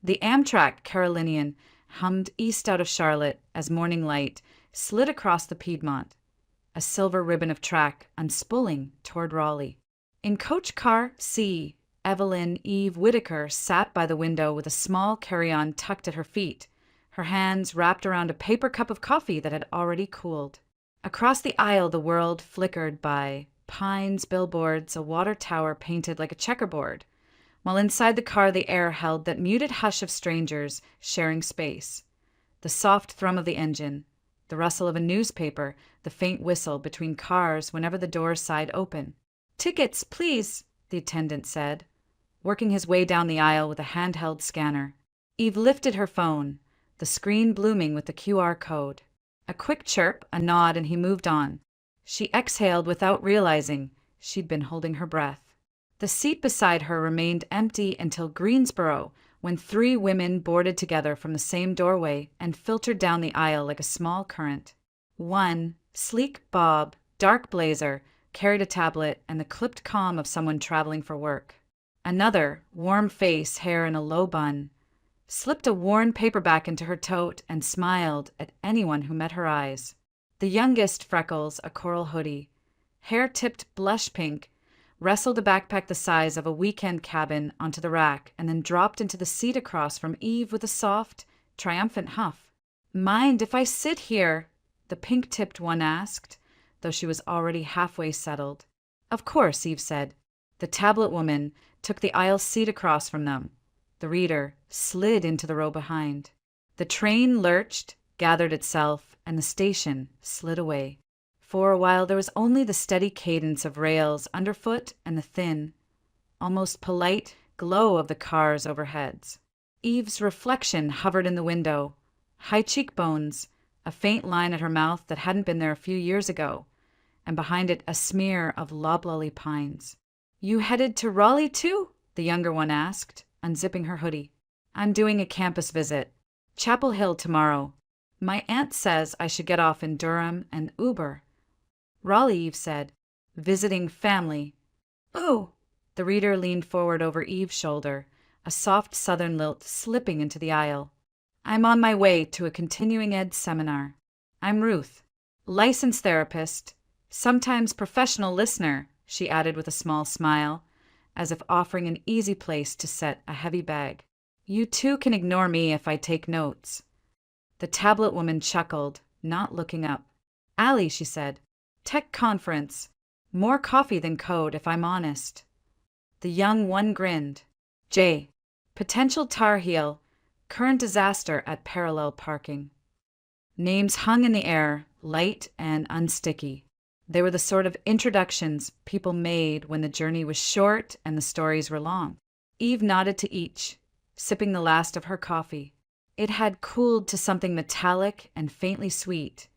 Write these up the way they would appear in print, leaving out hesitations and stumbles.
The Amtrak Carolinian hummed east out of Charlotte as morning light slid across the Piedmont, a silver ribbon of track unspooling toward Raleigh. In coach car C, Evelyn Eve Whitaker sat by the window with a small carry-on tucked at her feet, her hands wrapped around a paper cup of coffee that had already cooled. Across the aisle the world flickered by pines, billboards, a water tower painted like a checkerboard, while inside the car the air held that muted hush of strangers sharing space. The soft thrum of the engine, the rustle of a newspaper, the faint whistle between cars whenever the doors sighed open. "Tickets, please," the attendant said, working his way down the aisle with a handheld scanner. Eve lifted her phone, the screen blooming with the QR code. A quick chirp, a nod, and he moved on. She exhaled without realizing she'd been holding her breath. The seat beside her remained empty until Greensboro, when three women boarded together from the same doorway and filtered down the aisle like a small current. One, sleek bob, dark blazer, carried a tablet and the clipped calm of someone traveling for work. Another, warm face, hair in a low bun, slipped a worn paperback into her tote and smiled at anyone who met her eyes. The youngest, freckles, a coral hoodie, hair tipped blush pink, wrestled a backpack the size of a weekend cabin onto the rack and then dropped into the seat across from Eve with a soft, triumphant huff. "Mind if I sit here?" the pink-tipped one asked, though she was already halfway settled. "Of course," Eve said. The tablet woman took the aisle seat across from them. The reader slid into the row behind. The train lurched, gathered itself, and the station slid away. For a while there was only the steady cadence of rails underfoot and the thin, almost polite glow of the cars overheads. Eve's reflection hovered in the window, high cheekbones, a faint line at her mouth that hadn't been there a few years ago, and behind it a smear of loblolly pines. "You headed to Raleigh too?" the younger one asked, unzipping her hoodie. "I'm doing a campus visit. Chapel Hill tomorrow. My aunt says I should get off in Durham and Uber." "Raleigh," Eve said. "Visiting family." "Oh!" The reader leaned forward over Eve's shoulder, a soft southern lilt slipping into the aisle. "I'm on my way to a continuing ed seminar. I'm Ruth, licensed therapist, sometimes professional listener," she added with a small smile, as if offering an easy place to set a heavy bag. "You two can ignore me if I take notes." The tablet woman chuckled, not looking up. "Allie," she said. "Tech conference. More coffee than code, if I'm honest." The young one grinned. "J. Potential Tar Heel. Current disaster at parallel parking." Names hung in the air, light and unsticky. They were the sort of introductions people made when the journey was short and the stories were long. Eve nodded to each, sipping the last of her coffee. It had cooled to something metallic and faintly sweet,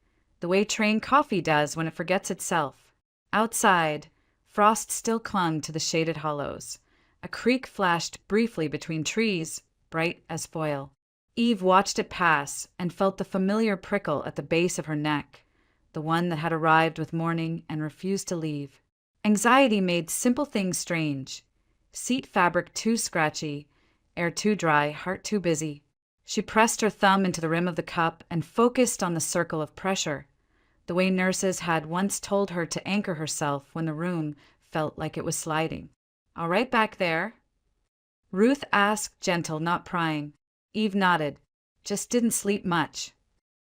the way train coffee does when it forgets itself. Outside, frost still clung to the shaded hollows. A creek flashed briefly between trees, bright as foil. Eve watched it pass and felt the familiar prickle at the base of her neck, the one that had arrived with morning and refused to leave. Anxiety made simple things strange. Seat fabric too scratchy, air too dry, heart too busy. She pressed her thumb into the rim of the cup and focused on the circle of pressure, the way nurses had once told her to anchor herself when the room felt like it was sliding. "All right back there?" Ruth asked, gentle, not prying. Eve nodded. "Just didn't sleep much."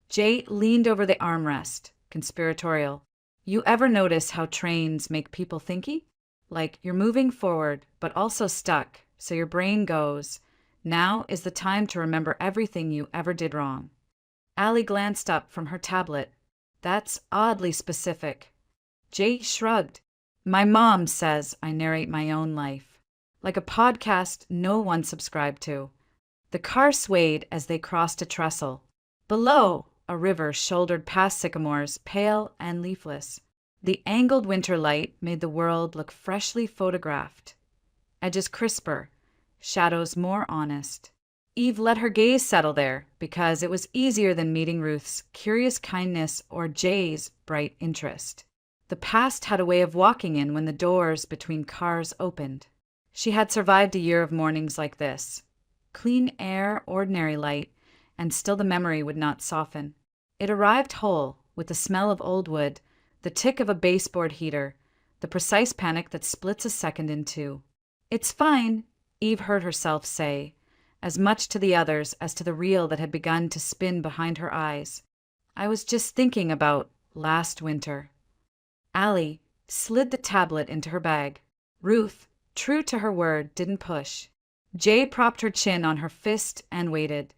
Jay leaned over the armrest, conspiratorial. "You ever notice how trains make people thinky? Like you're moving forward, but also stuck, so your brain goes, 'Now is the time to remember everything you ever did wrong.'" Allie glanced up from her tablet. "That's oddly specific." Jay shrugged. "My mom says I narrate my own life, like a podcast no one subscribed to." The car swayed as they crossed a trestle. Below, a river shouldered past sycamores, pale and leafless. The angled winter light made the world look freshly photographed. Edges crisper, shadows more honest. Eve let her gaze settle there because it was easier than meeting Ruth's curious kindness or Jay's bright interest. The past had a way of walking in when the doors between cars opened. She had survived a year of mornings like this. Clean air, ordinary light, and still the memory would not soften. It arrived whole, with the smell of old wood, the tick of a baseboard heater, the precise panic that splits a second in two. "It's fine," Eve heard herself say, as much to the others as to the reel that had begun to spin behind her eyes. "I was just thinking about last winter." Allie slid the tablet into her bag. Ruth, true to her word, didn't push. Jay propped her chin on her fist and waited,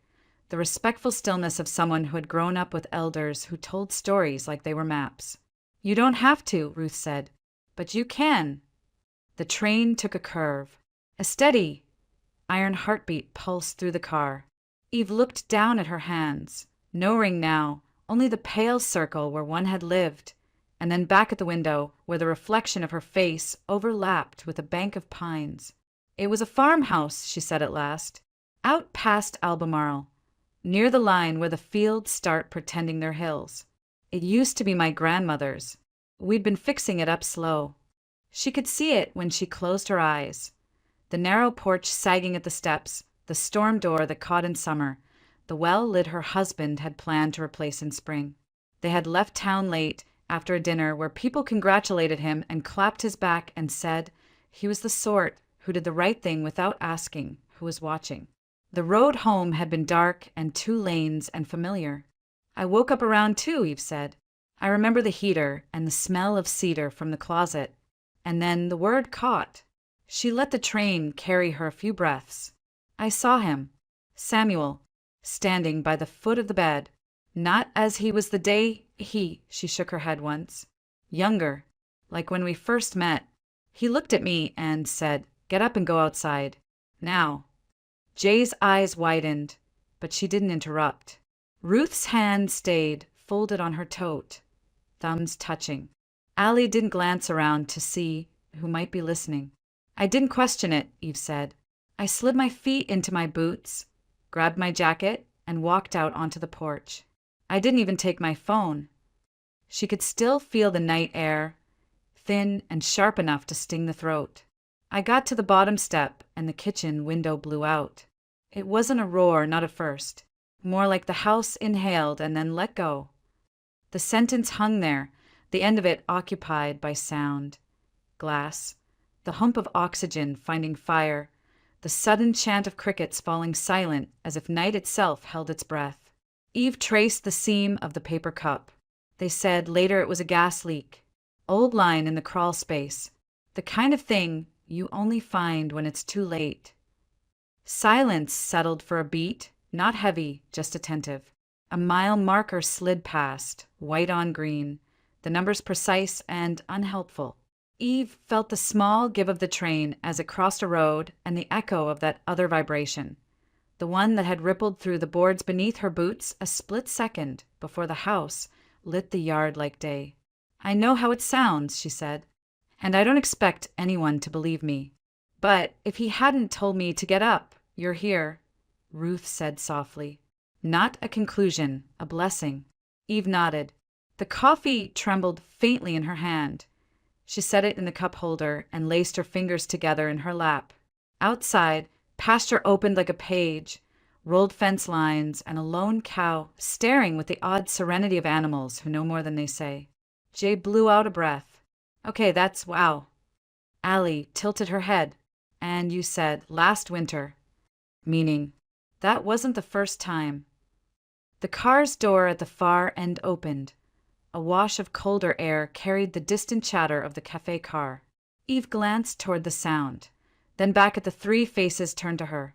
the respectful stillness of someone who had grown up with elders who told stories like they were maps. "You don't have to," Ruth said, "but you can." The train took a curve. A steady, iron heartbeat pulsed through the car. Eve looked down at her hands. No ring now, only the pale circle where one had lived, and then back at the window where the reflection of her face overlapped with a bank of pines. "It was a farmhouse," she said at last, "out past Albemarle, near the line where the fields start pretending they're hills. It used to be my grandmother's. We'd been fixing it up slow." She could see it when she closed her eyes. The narrow porch sagging at the steps, the storm door that caught in summer, the well-lit her husband had planned to replace in spring. They had left town late, after a dinner where people congratulated him and clapped his back and said he was the sort who did the right thing without asking who was watching. The road home had been dark and 2 lanes and familiar. "I woke up around 2, Eve said. "I remember the heater and the smell of cedar from the closet. And then the word caught." She let the train carry her a few breaths. "I saw him, Samuel, standing by the foot of the bed. Not as he was the day she shook her head once. Younger, like when we first met. He looked at me and said, 'Get up and go outside. Now.'" Jay's eyes widened, but she didn't interrupt. Ruth's hand stayed, folded on her tote, thumbs touching. Allie didn't glance around to see who might be listening. "I didn't question it," Eve said. "I slid my feet into my boots, grabbed my jacket, and walked out onto the porch. I didn't even take my phone." She could still feel the night air, thin and sharp enough to sting the throat. "I got to the bottom step, and the kitchen window blew out. It wasn't a roar, not at first. More like the house inhaled and then let go." The sentence hung there, the end of it occupied by sound. Glass, the hump of oxygen finding fire, the sudden chant of crickets falling silent as if night itself held its breath. Eve traced the seam of the paper cup. They said later it was a gas leak. Old line in the crawl space. The kind of thing you only find when it's too late. Silence settled for a beat, not heavy, just attentive. A mile marker slid past, white on green, the numbers precise and unhelpful. Eve felt the small give of the train as it crossed a road and the echo of that other vibration, the one that had rippled through the boards beneath her boots a split second before the house lit the yard like day. "I know how it sounds," she said, "and I don't expect anyone to believe me. But if he hadn't told me to get up, you're here," Ruth said softly. Not a conclusion, a blessing. Eve nodded. The coffee trembled faintly in her hand. She set it in the cup holder and laced her fingers together in her lap. Outside, pasture opened like a page, rolled fence lines, and a lone cow staring with the odd serenity of animals who know more than they say. Jay blew out a breath. "Okay, that's wow." Allie tilted her head. "And you said last winter." Meaning, that wasn't the first time. The car's door at the far end opened. A wash of colder air carried the distant chatter of the cafe car. Eve glanced toward the sound, then back at the 3 faces turned to her.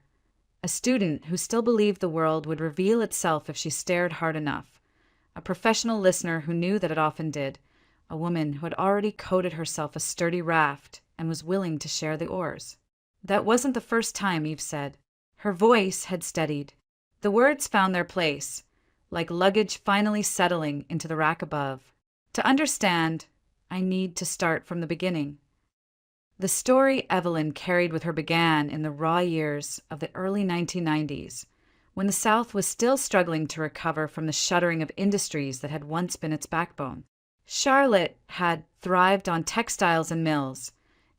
A student who still believed the world would reveal itself if she stared hard enough. A professional listener who knew that it often did. A woman who had already coded herself a sturdy raft and was willing to share the oars. That wasn't the first time, Eve said. Her voice had steadied. The words found their place, like luggage finally settling into the rack above. To understand, I need to start from the beginning. The story Evelyn carried with her began in the raw years of the early 1990s, when the South was still struggling to recover from the shuttering of industries that had once been its backbone. Charlotte had thrived on textiles and mills,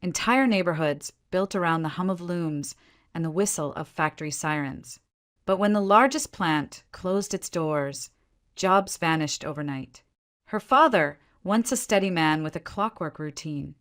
entire neighborhoods built around the hum of looms and the whistle of factory sirens. But when the largest plant closed its doors, jobs vanished overnight. Her father, once a steady man with a clockwork routine,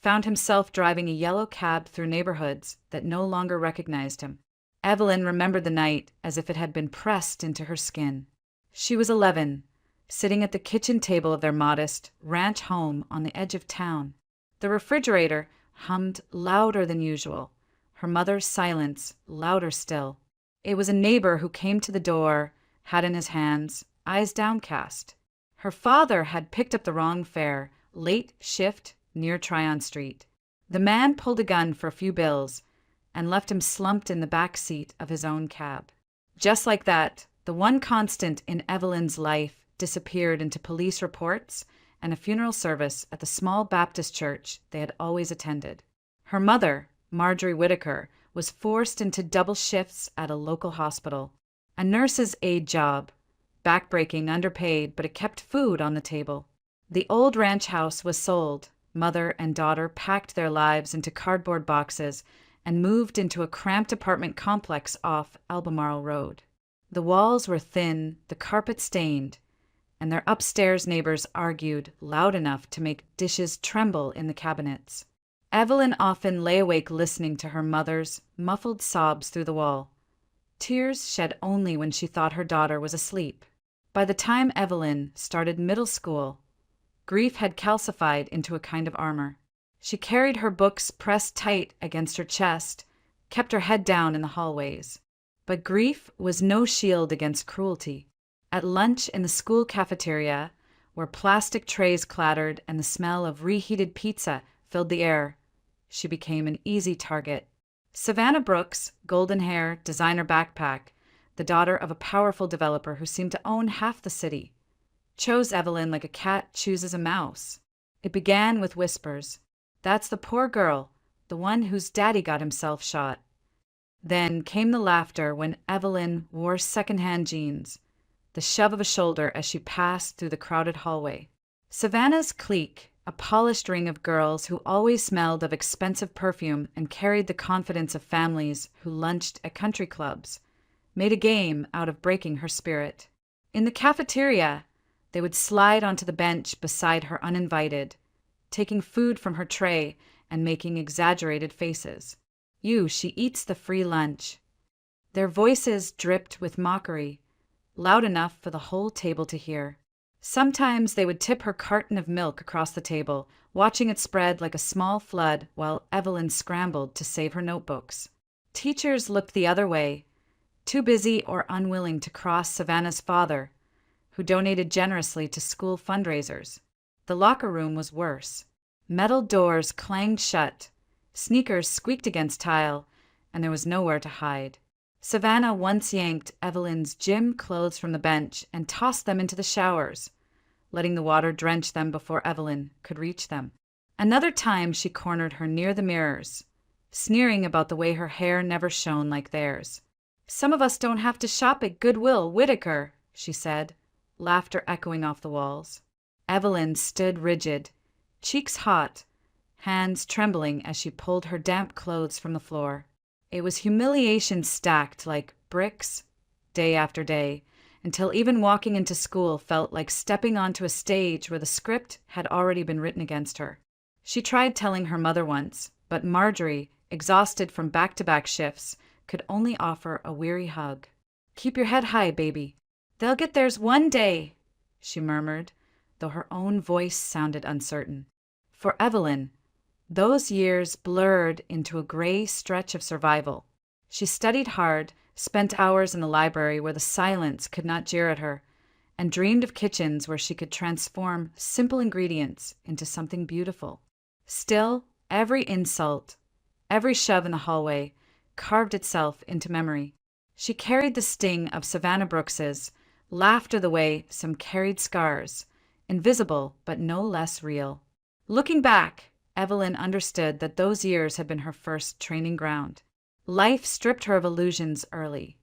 found himself driving a yellow cab through neighborhoods that no longer recognized him. Evelyn remembered the night as if it had been pressed into her skin. She was 11, sitting at the kitchen table of their modest ranch home on the edge of town. The refrigerator hummed louder than usual, her mother's silence louder still. It was a neighbor who came to the door, hat in his hands, eyes downcast. Her father had picked up the wrong fare, late shift near Tryon Street. The man pulled a gun for a few bills and left him slumped in the back seat of his own cab. Just like that, the one constant in Evelyn's life disappeared into police reports and a funeral service at the small Baptist church they had always attended. Her mother, Marjorie Whitaker, was forced into double shifts at a local hospital, a nurse's aide job, backbreaking, underpaid, but it kept food on the table. The old ranch house was sold. Mother and daughter packed their lives into cardboard boxes and moved into a cramped apartment complex off Albemarle Road. The walls were thin, the carpet stained, and their upstairs neighbors argued loud enough to make dishes tremble in the cabinets. Evelyn often lay awake listening to her mother's muffled sobs through the wall, tears shed only when she thought her daughter was asleep. By the time Evelyn started middle school, grief had calcified into a kind of armor. She carried her books pressed tight against her chest, kept her head down in the hallways. But grief was no shield against cruelty. At lunch in the school cafeteria, where plastic trays clattered and the smell of reheated pizza filled the air, she became an easy target. Savannah Brooks, golden hair, designer backpack, the daughter of a powerful developer who seemed to own half the city, chose Evelyn like a cat chooses a mouse. It began with whispers. "That's the poor girl, the one whose daddy got himself shot." Then came the laughter when Evelyn wore secondhand jeans, the shove of a shoulder as she passed through the crowded hallway. Savannah's clique, a polished ring of girls who always smelled of expensive perfume and carried the confidence of families who lunched at country clubs, made a game out of breaking her spirit. In the cafeteria, they would slide onto the bench beside her uninvited, taking food from her tray and making exaggerated faces. She eats the free lunch." Their voices dripped with mockery, loud enough for the whole table to hear. Sometimes they would tip her carton of milk across the table, watching it spread like a small flood while Evelyn scrambled to save her notebooks. Teachers looked the other way, too busy or unwilling to cross Savannah's father, who donated generously to school fundraisers. The locker room was worse. Metal doors clanged shut, sneakers squeaked against tile, and there was nowhere to hide. Savannah once yanked Evelyn's gym clothes from the bench and tossed them into the showers, letting the water drench them before Evelyn could reach them. Another time she cornered her near the mirrors, sneering about the way her hair never shone like theirs. "Some of us don't have to shop at Goodwill, Whitaker," she said, laughter echoing off the walls. Evelyn stood rigid, cheeks hot, hands trembling as she pulled her damp clothes from the floor. It was humiliation stacked like bricks, day after day, until even walking into school felt like stepping onto a stage where the script had already been written against her. She tried telling her mother once, but Marjorie, exhausted from back-to-back shifts, could only offer a weary hug. "Keep your head high, baby. They'll get theirs one day," she murmured, though her own voice sounded uncertain. For Evelyn, those years blurred into a gray stretch of survival. She studied hard, spent hours in the library where the silence could not jeer at her, and dreamed of kitchens where she could transform simple ingredients into something beautiful. Still, every insult, every shove in the hallway, carved itself into memory. She carried the sting of Savannah Brooks's, laughed the way some carried scars, invisible but no less real. Looking back, Evelyn understood that those years had been her first training ground. Life stripped her of illusions early.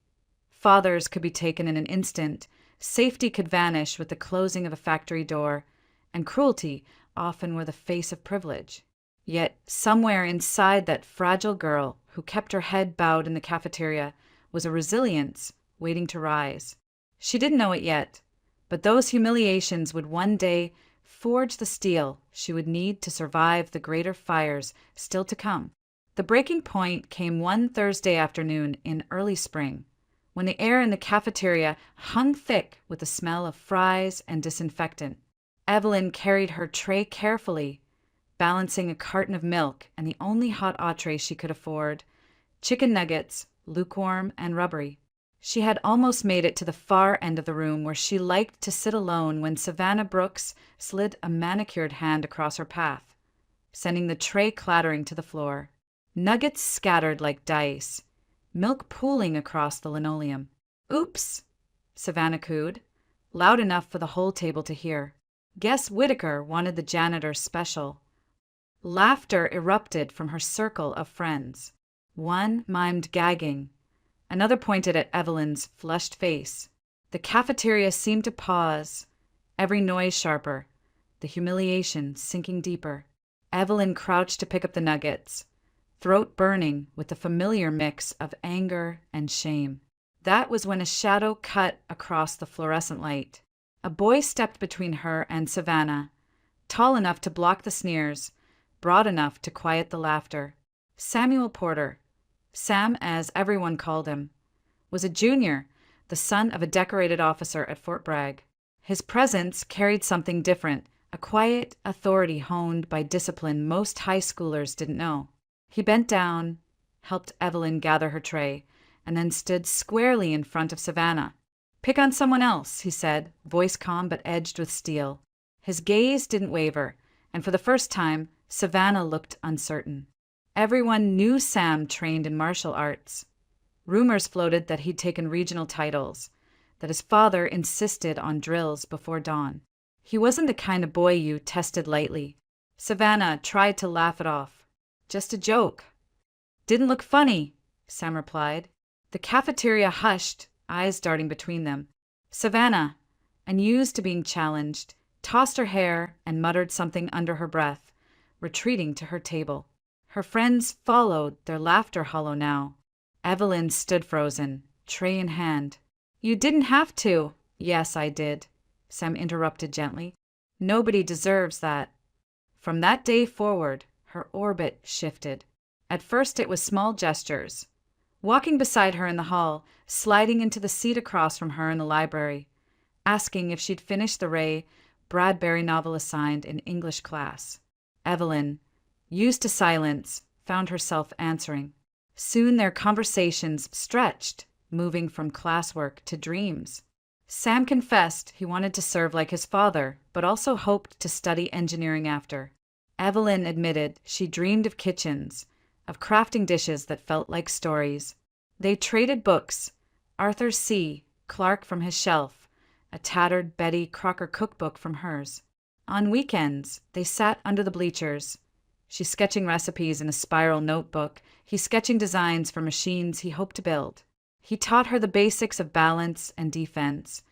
Fathers could be taken in an instant, safety could vanish with the closing of a factory door, and cruelty often wore the face of privilege. Yet somewhere inside that fragile girl, who kept her head bowed in the cafeteria, was a resilience waiting to rise. She didn't know it yet, but those humiliations would one day forge the steel she would need to survive the greater fires still to come. The breaking point came one Thursday afternoon in early spring, when the air in the cafeteria hung thick with the smell of fries and disinfectant. Evelyn carried her tray carefully, balancing a carton of milk and the only hot entree she could afford, chicken nuggets, lukewarm and rubbery. She had almost made it to the far end of the room where she liked to sit alone when Savannah Brooks slid a manicured hand across her path, sending the tray clattering to the floor. Nuggets scattered like dice, milk pooling across the linoleum. "Oops," Savannah cooed, loud enough for the whole table to hear. Guess Whitaker wanted the janitor's special. Laughter erupted from her circle of friends. One mimed gagging. Another pointed at Evelyn's flushed face. The cafeteria seemed to pause, every noise sharper, the humiliation sinking deeper. Evelyn crouched to pick up the nuggets, throat burning with the familiar mix of anger and shame. That was when a shadow cut across the fluorescent light. A boy stepped between her and Savannah, tall enough to block the sneers, broad enough to quiet the laughter. Samuel Porter, Sam as everyone called him, was a junior, the son of a decorated officer at Fort Bragg. His presence carried something different, a quiet authority honed by discipline most high schoolers didn't know. He bent down, helped Evelyn gather her tray, and then stood squarely in front of Savannah. "Pick on someone else," he said, voice calm but edged with steel. His gaze didn't waver, and for the first time, Savannah looked uncertain. Everyone knew Sam trained in martial arts. Rumors floated that he'd taken regional titles, that his father insisted on drills before dawn. He wasn't the kind of boy you tested lightly. Savannah tried to laugh it off. "Just a joke." "Didn't look funny," Sam replied. The cafeteria hushed, eyes darting between them. Savannah, unused to being challenged, tossed her hair and muttered something under her breath, retreating to her table. Her friends followed, their laughter hollow now. Evelyn stood frozen, tray in hand. "You didn't have to." "Yes, I did," Sam interrupted gently. "Nobody deserves that." From that day forward, her orbit shifted. At first it was small gestures. Walking beside her in the hall, sliding into the seat across from her in the library, asking if she'd finished the Ray Bradbury novel assigned in English class. Evelyn, used to silence, found herself answering. Soon their conversations stretched, moving from classwork to dreams. Sam confessed he wanted to serve like his father, but also hoped to study engineering after. Evelyn admitted she dreamed of kitchens, of crafting dishes that felt like stories. They traded books, Arthur C. Clarke from his shelf, a tattered Betty Crocker cookbook from hers. On weekends, they sat under the bleachers, she sketching recipes in a spiral notebook, he sketching designs for machines he hoped to build. He taught her the basics of balance and defense,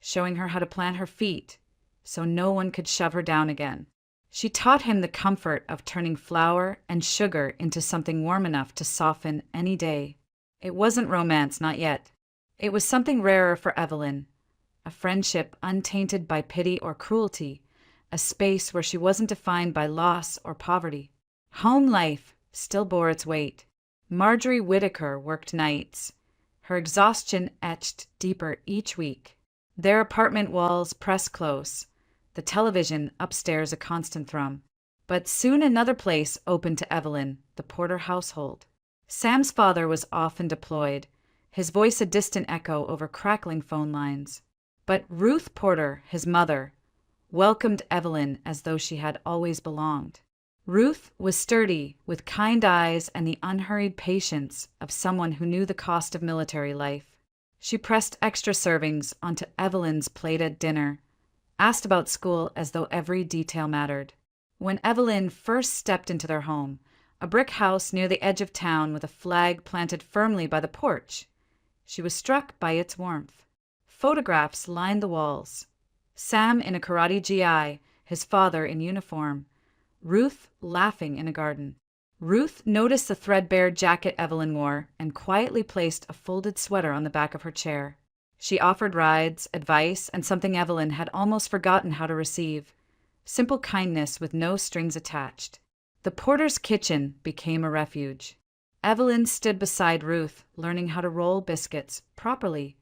showing her how to plant her feet so no one could shove her down again. She taught him the comfort of turning flour and sugar into something warm enough to soften any day. It wasn't romance, not yet. It was something rarer for Evelyn, a friendship untainted by pity or cruelty, a space where she wasn't defined by loss or poverty. Home life still bore its weight. Marjorie Whitaker worked nights, her exhaustion etched deeper each week. Their apartment walls pressed close, the television upstairs a constant thrum. But soon another place opened to Evelyn, the Porter household. Sam's father was often deployed, his voice a distant echo over crackling phone lines. But Ruth Porter, his mother, welcomed Evelyn as though she had always belonged. Ruth was sturdy, with kind eyes and the unhurried patience of someone who knew the cost of military life. She pressed extra servings onto Evelyn's plate at dinner, asked about school as though every detail mattered. When Evelyn first stepped into their home, a brick house near the edge of town with a flag planted firmly by the porch, she was struck by its warmth. Photographs lined the walls. Sam in a karate GI, his father in uniform, Ruth laughing in a garden. Ruth noticed the threadbare jacket Evelyn wore and quietly placed a folded sweater on the back of her chair. She offered rides, advice, and something Evelyn had almost forgotten how to receive: simple kindness with no strings attached. The porter's kitchen became a refuge. Evelyn stood beside Ruth, learning how to roll biscuits properly,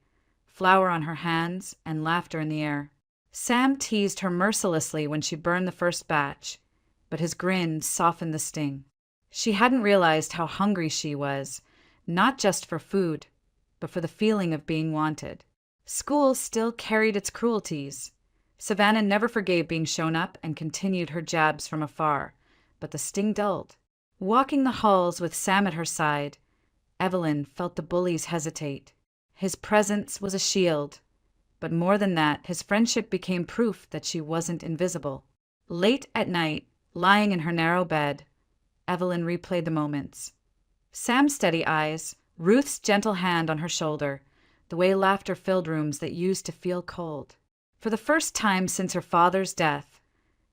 flour on her hands and laughter in the air. Sam teased her mercilessly when she burned the first batch, but his grin softened the sting. She hadn't realized how hungry she was, not just for food, but for the feeling of being wanted. School still carried its cruelties. Savannah never forgave being shown up and continued her jabs from afar, but the sting dulled. Walking the halls with Sam at her side, Evelyn felt the bullies hesitate. His presence was a shield, but more than that, his friendship became proof that she wasn't invisible. Late at night, lying in her narrow bed, Evelyn replayed the moments. Sam's steady eyes, Ruth's gentle hand on her shoulder, the way laughter filled rooms that used to feel cold. For the first time since her father's death,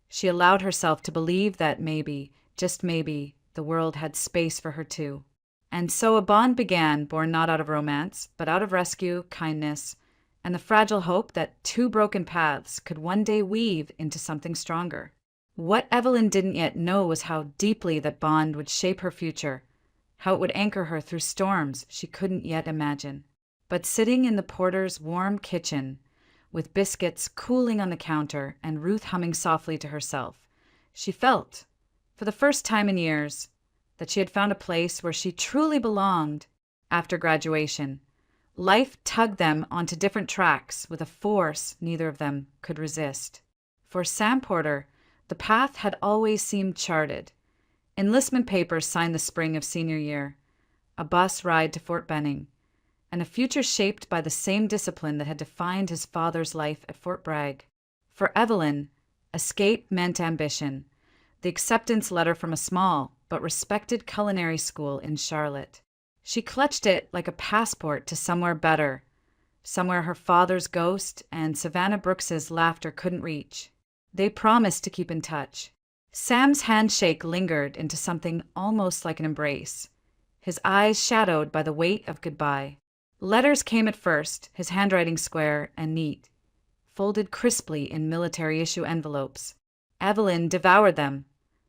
she allowed herself to believe that maybe, just maybe, the world had space for her too. And so a bond began, born not out of romance, but out of rescue, kindness, and the fragile hope that two broken paths could one day weave into something stronger. What Evelyn didn't yet know was how deeply that bond would shape her future, how it would anchor her through storms she couldn't yet imagine. But sitting in the porter's warm kitchen, with biscuits cooling on the counter and Ruth humming softly to herself, she felt, for the first time in years, that she had found a place where she truly belonged. After graduation, life tugged them onto different tracks with a force neither of them could resist. For Sam Porter, the path had always seemed charted. Enlistment papers signed the spring of senior year, a bus ride to Fort Benning, and a future shaped by the same discipline that had defined his father's life at Fort Bragg. For Evelyn, escape meant ambition, the acceptance letter from a small but respected culinary school in Charlotte. She clutched it like a passport to somewhere better, somewhere her father's ghost and Savannah Brooks's laughter couldn't reach. They promised to keep in touch. Sam's handshake lingered into something almost like an embrace, his eyes shadowed by the weight of goodbye. Letters came at first, his handwriting square and neat, folded crisply in military-issue envelopes. Evelyn devoured them,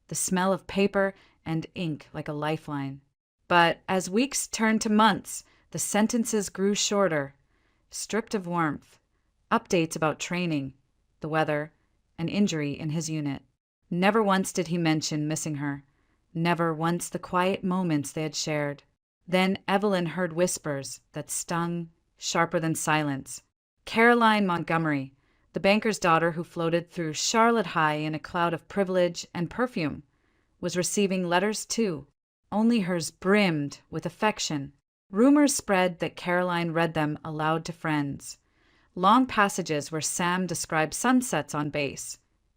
the smell of paper and ink like a lifeline. But as weeks turned to months, the sentences grew shorter, stripped of warmth, updates about training, the weather, an injury in his unit. Never once did he mention missing her, never once the quiet moments they had shared. Then Evelyn heard whispers that stung, sharper than silence. Caroline Montgomery, the banker's daughter who floated through Charlotte High in a cloud of privilege and perfume, was receiving letters too. Only hers brimmed with affection. Rumors spread that Caroline read them aloud to friends. Long passages where Sam described sunsets on base,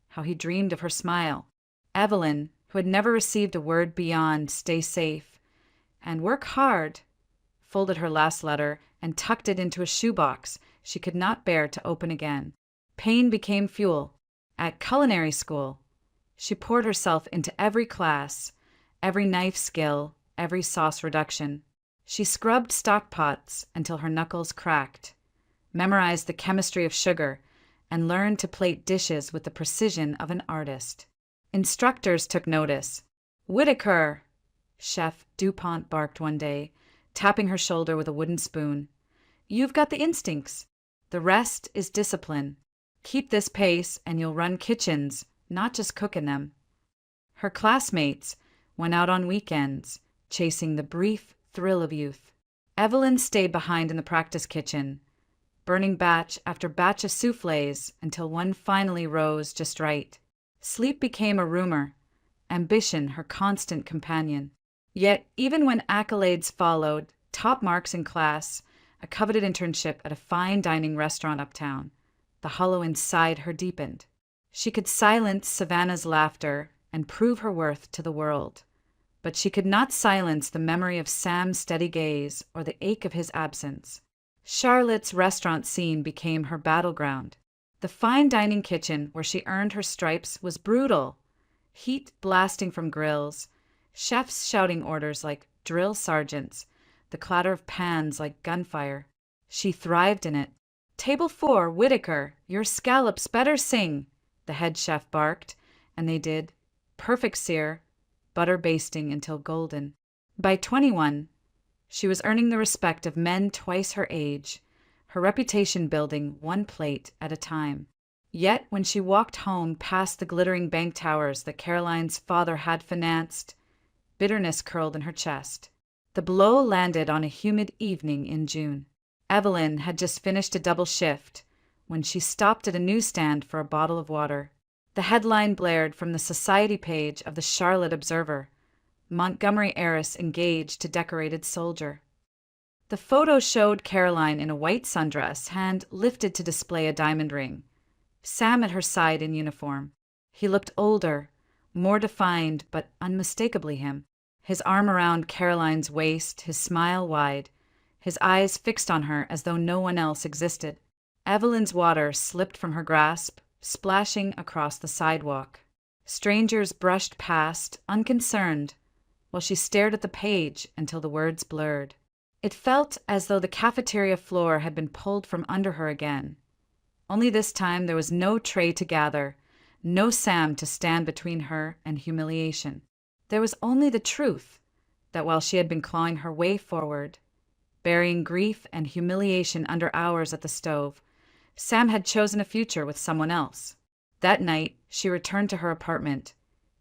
how he dreamed of her smile. Evelyn, who had never received a word beyond "stay safe" and "work hard," folded her last letter and tucked it into a shoebox she could not bear to open again. Pain became fuel. At culinary school, she poured herself into every class, every knife skill, every sauce reduction. She scrubbed stock pots until her knuckles cracked, memorized the chemistry of sugar, and learned to plate dishes with the precision of an artist. Instructors took notice. "Whitaker," Chef DuPont barked one day, tapping her shoulder with a wooden spoon. "You've got the instincts. The rest is discipline. Keep this pace and you'll run kitchens, not just cook in them." Her classmates went out on weekends, chasing the brief thrill of youth. Evelyn stayed behind in the practice kitchen, burning batch after batch of soufflés until one finally rose just right. Sleep became a rumor, ambition her constant companion. Yet even when accolades followed, top marks in class, a coveted internship at a fine dining restaurant uptown, the hollow inside her deepened. She could silence Savannah's laughter and prove her worth to the world, but she could not silence the memory of Sam's steady gaze or the ache of his absence. Charlotte's restaurant scene became her battleground. The fine dining kitchen where she earned her stripes was brutal, heat blasting from grills, chefs shouting orders like drill sergeants, the clatter of pans like gunfire. She thrived in it. "Table 4, Whitaker, your scallops better sing," the head chef barked, and they did. Perfect sear, butter basting until golden. By 21, she was earning the respect of men twice her age, her reputation building one plate at a time. Yet when she walked home past the glittering bank towers that Caroline's father had financed, bitterness curled in her chest. The blow landed on a humid evening in June. Evelyn had just finished a double shift when she stopped at a newsstand for a bottle of water. The headline blared from the society page of the Charlotte Observer: "Montgomery heiress engaged to decorated soldier." The photo showed Caroline in a white sundress, hand lifted to display a diamond ring. Sam at her side in uniform. He looked older, more defined, but unmistakably him. His arm around Caroline's waist, his smile wide, his eyes fixed on her as though no one else existed. Evelyn's water slipped from her grasp, splashing across the sidewalk. Strangers brushed past, unconcerned, while she stared at the page until the words blurred. It felt as though the cafeteria floor had been pulled from under her again. Only this time there was no tray to gather, no Sam to stand between her and humiliation. There was only the truth that while she had been clawing her way forward, burying grief and humiliation under hours at the stove, Sam had chosen a future with someone else. That night, she returned to her apartment,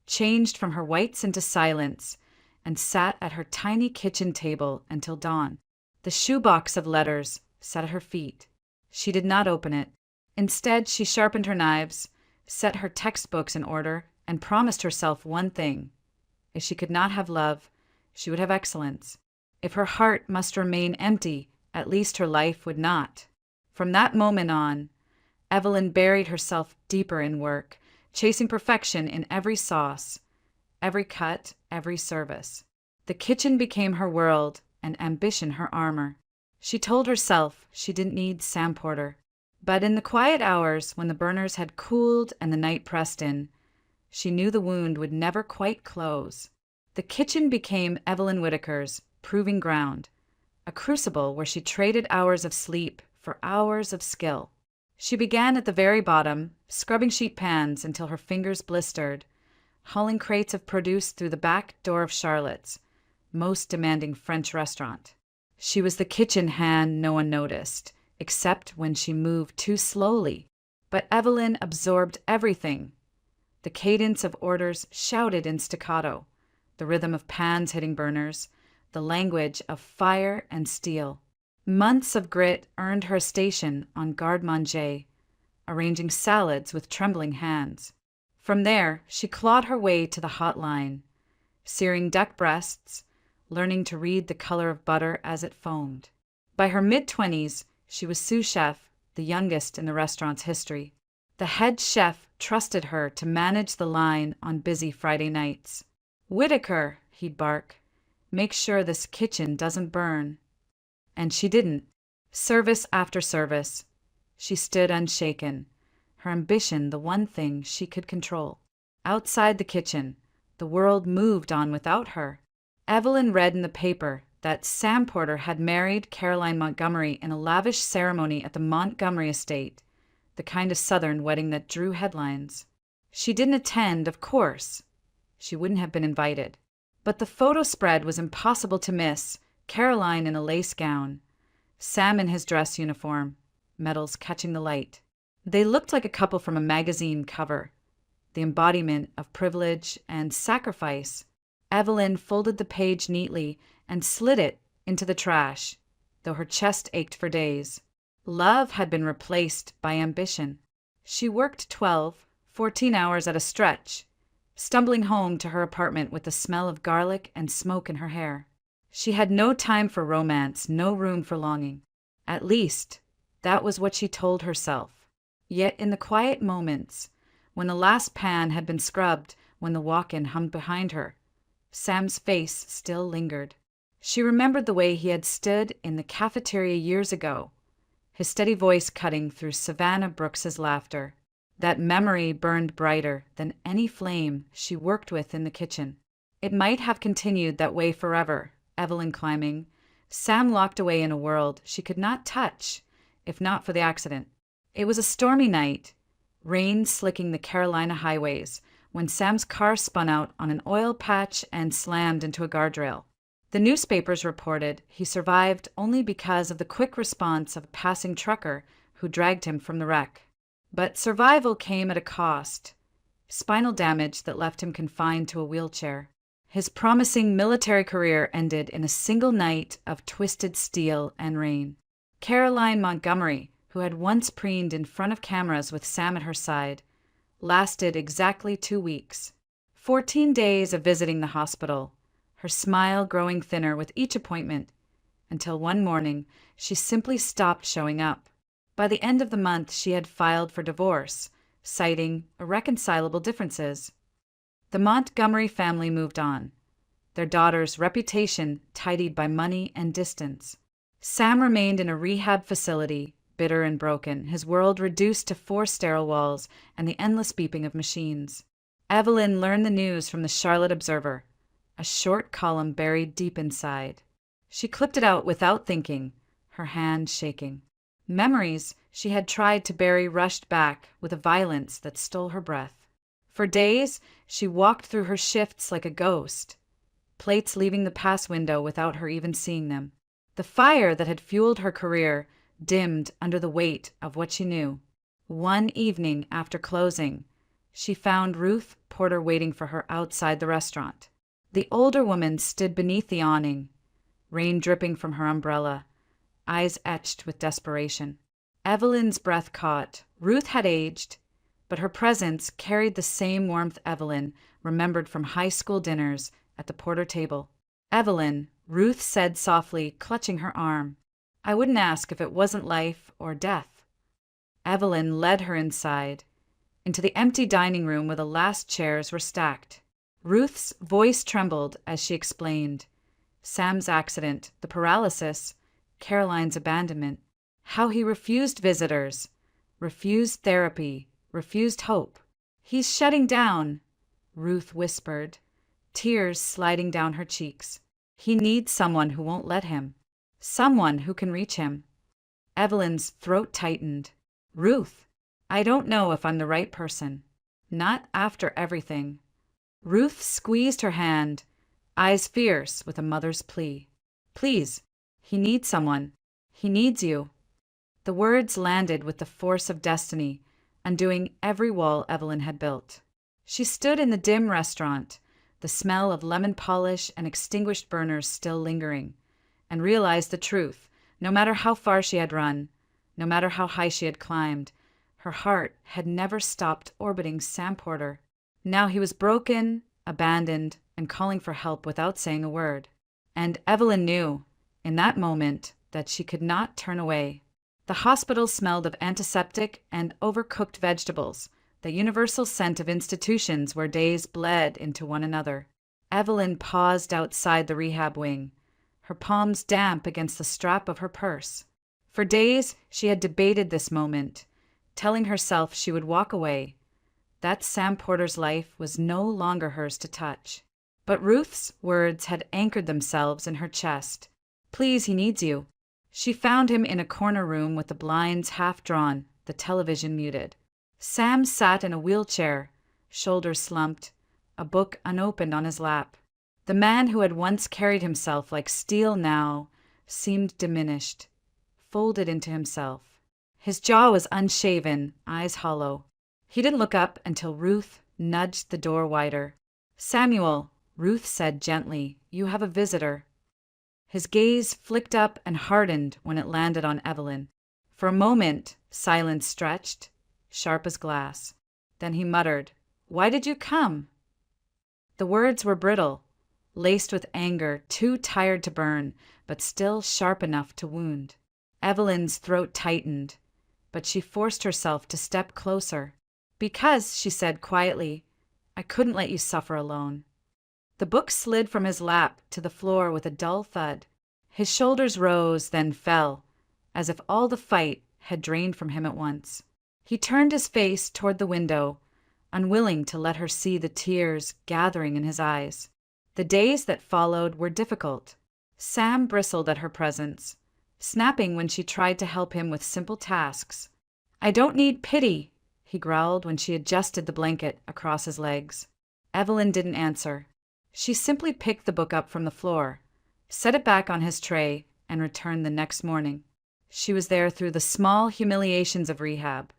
changed from her whites into silence, and sat at her tiny kitchen table until dawn. The shoebox of letters sat at her feet. She did not open it. Instead, she sharpened her knives, set her textbooks in order, and promised herself one thing. If she could not have love, she would have excellence. If her heart must remain empty, at least her life would not. From that moment on, Evelyn buried herself deeper in work, chasing perfection in every sauce, every cut, every service. The kitchen became her world, and ambition her armor. She told herself she didn't need Sam Porter. But in the quiet hours when the burners had cooled and the night pressed in, she knew the wound would never quite close. The kitchen became Evelyn Whitaker's proving ground, a crucible where she traded hours of sleep for hours of skill. She began at the very bottom, scrubbing sheet pans until her fingers blistered, hauling crates of produce through the back door of Charlotte's most demanding French restaurant. She was the kitchen hand no one noticed, except when she moved too slowly. But Evelyn absorbed everything. The cadence of orders shouted in staccato, the rhythm of pans hitting burners, the language of fire and steel. Months of grit earned her a station on garde-manger, arranging salads with trembling hands. From there, she clawed her way to the hot line, searing duck breasts, learning to read the color of butter as it foamed. By her mid-20s, she was sous chef, the youngest in the restaurant's history. The head chef trusted her to manage the line on busy Friday nights. "Whitaker," he'd bark, "make sure this kitchen doesn't burn." And she didn't. Service after service, she stood unshaken, her ambition the one thing she could control. Outside the kitchen, the world moved on without her. Evelyn read in the paper that Sam Porter had married Caroline Montgomery in a lavish ceremony at the Montgomery estate, the kind of Southern wedding that drew headlines. She didn't attend, of course. She wouldn't have been invited. But the photo spread was impossible to miss. Caroline in a lace gown, Sam in his dress uniform, medals catching the light. They looked like a couple from a magazine cover, the embodiment of privilege and sacrifice. Evelyn folded the page neatly and slid it into the trash, though her chest ached for days. Love had been replaced by ambition. She worked 12, 14 hours at a stretch, stumbling home to her apartment with the smell of garlic and smoke in her hair. She had no time for romance, no room for longing. At least, that was what she told herself. Yet in the quiet moments, when the last pan had been scrubbed, when the walk-in hummed behind her, Sam's face still lingered. She remembered the way he had stood in the cafeteria years ago, his steady voice cutting through Savannah Brooks's laughter. That memory burned brighter than any flame she worked with in the kitchen. It might have continued that way forever, Evelyn climbing. Sam locked away in a world she could not touch, if not for the accident. It was a stormy night, rain slicking the Carolina highways, when Sam's car spun out on an oil patch and slammed into a guardrail. The newspapers reported he survived only because of the quick response of a passing trucker who dragged him from the wreck. But survival came at a cost: spinal damage that left him confined to a wheelchair. His promising military career ended in a single night of twisted steel and rain. Caroline Montgomery, who had once preened in front of cameras with Sam at her side, lasted exactly 2 weeks. 14 days of visiting the hospital, her smile growing thinner with each appointment, until one morning she simply stopped showing up. By the end of the month, she had filed for divorce, citing irreconcilable differences. The Montgomery family moved on, their daughter's reputation tidied by money and distance. Sam remained in a rehab facility, bitter and broken, his world reduced to 4 sterile walls and the endless beeping of machines. Evelyn learned the news from the Charlotte Observer, a short column buried deep inside. She clipped it out without thinking, her hand shaking. Memories she had tried to bury rushed back with a violence that stole her breath. For days, she walked through her shifts like a ghost, plates leaving the pass window without her even seeing them. The fire that had fueled her career dimmed under the weight of what she knew. One evening after closing, she found Ruth Porter waiting for her outside the restaurant. The older woman stood beneath the awning, rain dripping from her umbrella, eyes etched with desperation. Evelyn's breath caught. Ruth had aged, but her presence carried the same warmth Evelyn remembered from high school dinners at the Porter table. "Evelyn," Ruth said softly, clutching her arm. "I wouldn't ask if it wasn't life or death." Evelyn led her inside, into the empty dining room where the last chairs were stacked. Ruth's voice trembled as she explained. Sam's accident, the paralysis, Caroline's abandonment, how he refused visitors, refused therapy, refused hope. "He's shutting down," Ruth whispered, tears sliding down her cheeks. "He needs someone who won't let him, someone who can reach him." Evelyn's throat tightened. "Ruth, I don't know if I'm the right person. Not after everything." Ruth squeezed her hand, eyes fierce with a mother's plea. "Please, he needs someone. He needs you." The words landed with the force of destiny, undoing every wall Evelyn had built. She stood in the dim restaurant, the smell of lemon polish and extinguished burners still lingering, and realized the truth. No matter how far she had run, no matter how high she had climbed, her heart had never stopped orbiting Sam Porter. Now he was broken, abandoned, and calling for help without saying a word. And Evelyn knew, in that moment, that she could not turn away. The hospital smelled of antiseptic and overcooked vegetables, the universal scent of institutions where days bled into one another. Evelyn paused outside the rehab wing, her palms damp against the strap of her purse. For days, she had debated this moment, telling herself she would walk away, that Sam Porter's life was no longer hers to touch. But Ruth's words had anchored themselves in her chest. "Please, he needs you." She found him in a corner room with the blinds half drawn, the television muted. Sam sat in a wheelchair, shoulders slumped, a book unopened on his lap. The man who had once carried himself like steel now seemed diminished, folded into himself. His jaw was unshaven, eyes hollow. He didn't look up until Ruth nudged the door wider. "Samuel," Ruth said gently, "you have a visitor." His gaze flicked up and hardened when it landed on Evelyn. For a moment, silence stretched, sharp as glass. Then he muttered, "Why did you come?" The words were brittle, laced with anger, too tired to burn, but still sharp enough to wound. Evelyn's throat tightened, but she forced herself to step closer. "Because," she said quietly, "I couldn't let you suffer alone." The book slid from his lap to the floor with a dull thud. His shoulders rose, then fell, as if all the fight had drained from him at once. He turned his face toward the window, unwilling to let her see the tears gathering in his eyes. The days that followed were difficult. Sam bristled at her presence, snapping when she tried to help him with simple tasks. "I don't need pity," he growled when she adjusted the blanket across his legs. Evelyn didn't answer. She simply picked the book up from the floor, set it back on his tray, and returned the next morning. She was there through the small humiliations of rehab,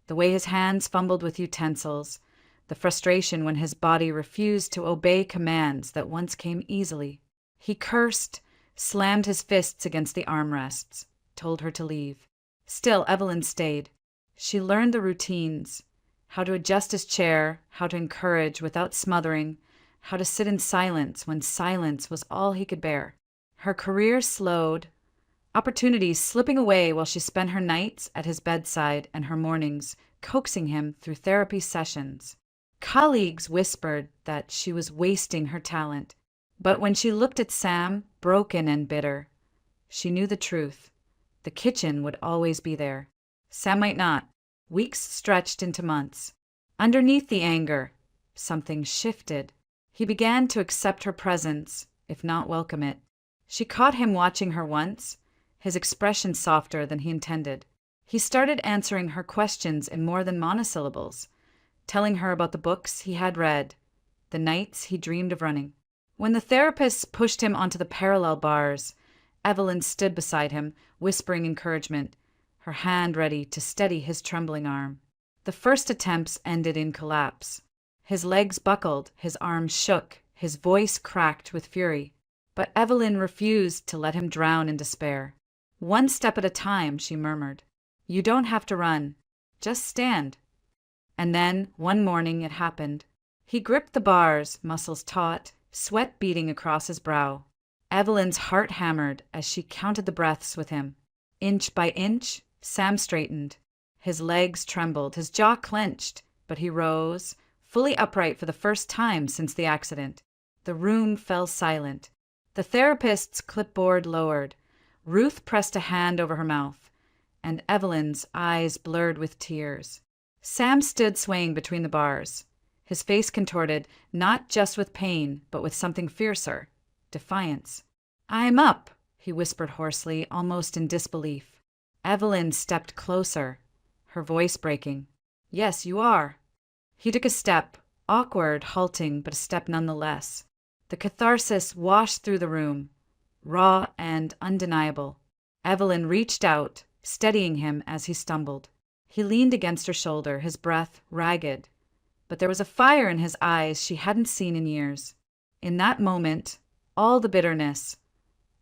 the way his hands fumbled with utensils, the frustration when his body refused to obey commands that once came easily. He cursed, slammed his fists against the armrests, told her to leave. Still, Evelyn stayed. She learned the routines, how to adjust his chair, how to encourage without smothering, how to sit in silence when silence was all he could bear. Her career slowed, opportunities slipping away while she spent her nights at his bedside and her mornings coaxing him through therapy sessions. Colleagues whispered that she was wasting her talent, but when she looked at Sam, broken and bitter, she knew the truth. The kitchen would always be there. Sam might not. Weeks stretched into months. Underneath the anger, something shifted. He began to accept her presence, if not welcome it. She caught him watching her once, his expression softer than he intended. He started answering her questions in more than monosyllables, telling her about the books he had read, the nights he dreamed of running. When the therapist pushed him onto the parallel bars, Evelyn stood beside him, whispering encouragement, her hand ready to steady his trembling arm. The first attempts ended in collapse. His legs buckled, his arms shook, his voice cracked with fury. But Evelyn refused to let him drown in despair. "One step at a time," she murmured. "You don't have to run. Just stand." And then, one morning, it happened. He gripped the bars, muscles taut, sweat beading across his brow. Evelyn's heart hammered as she counted the breaths with him. Inch by inch, Sam straightened. His legs trembled, his jaw clenched, but he rose, fully upright for the first time since the accident. The room fell silent. The therapist's clipboard lowered. Ruth pressed a hand over her mouth, and Evelyn's eyes blurred with tears. Sam stood swaying between the bars, his face contorted, not just with pain, but with something fiercer, defiance. "I'm up," he whispered hoarsely, almost in disbelief. Evelyn stepped closer, her voice breaking. "Yes, you are." He took a step, awkward, halting, but a step nonetheless. The catharsis washed through the room, raw and undeniable. Evelyn reached out, steadying him as he stumbled. He leaned against her shoulder, his breath ragged, but there was a fire in his eyes she hadn't seen in years. In that moment, all the bitterness,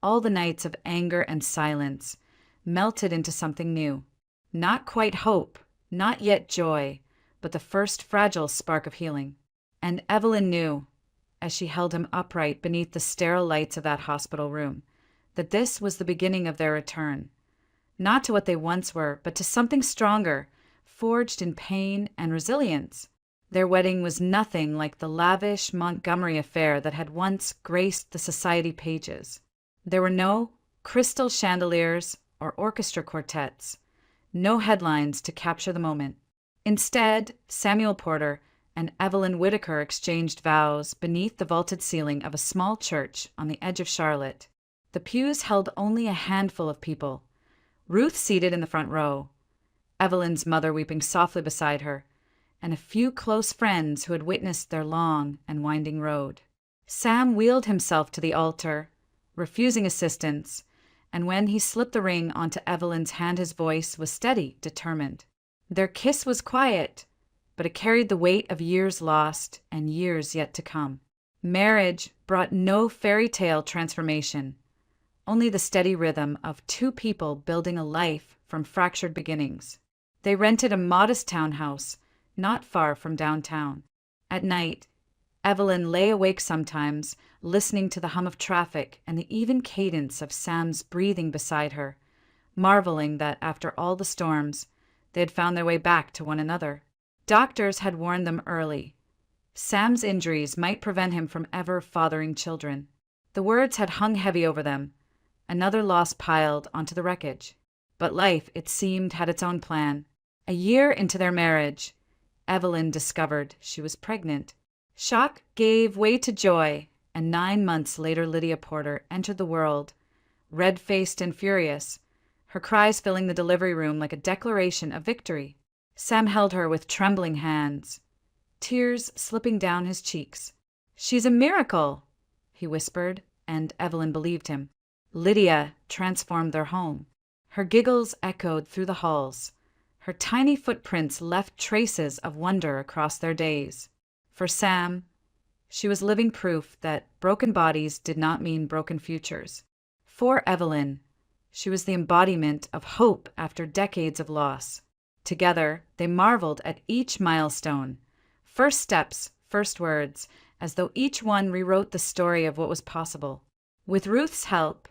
all the nights of anger and silence, melted into something new. Not quite hope, not yet joy, but the first fragile spark of healing. And Evelyn knew, as she held him upright beneath the sterile lights of that hospital room, that this was the beginning of their return. Not to what they once were, but to something stronger, forged in pain and resilience. Their wedding was nothing like the lavish Montgomery affair that had once graced the society pages. There were no crystal chandeliers or orchestra quartets, no headlines to capture the moment. Instead, Samuel Porter and Evelyn Whitaker exchanged vows beneath the vaulted ceiling of a small church on the edge of Charlotte. The pews held only a handful of people, Ruth seated in the front row, Evelyn's mother weeping softly beside her, and a few close friends who had witnessed their long and winding road. Sam wheeled himself to the altar, refusing assistance, and when he slipped the ring onto Evelyn's hand, his voice was steady, determined. Their kiss was quiet, but it carried the weight of years lost and years yet to come. Marriage brought no fairy tale transformation, only the steady rhythm of two people building a life from fractured beginnings. They rented a modest townhouse not far from downtown. At night, Evelyn lay awake sometimes, listening to the hum of traffic and the even cadence of Sam's breathing beside her, marveling that after all the storms, they had found their way back to one another. Doctors had warned them early. Sam's injuries might prevent him from ever fathering children. The words had hung heavy over them, another loss piled onto the wreckage. But life, it seemed, had its own plan. A year into their marriage, Evelyn discovered she was pregnant. Shock gave way to joy, and 9 months later Lydia Porter entered the world, red-faced and furious, her cries filling the delivery room like a declaration of victory. Sam held her with trembling hands, tears slipping down his cheeks. "She's a miracle," he whispered, and Evelyn believed him. Lydia transformed their home. Her giggles echoed through the halls. Her tiny footprints left traces of wonder across their days. For Sam, she was living proof that broken bodies did not mean broken futures. For Evelyn, she was the embodiment of hope after decades of loss. Together, they marveled at each milestone, first steps, first words, as though each one rewrote the story of what was possible. With Ruth's help,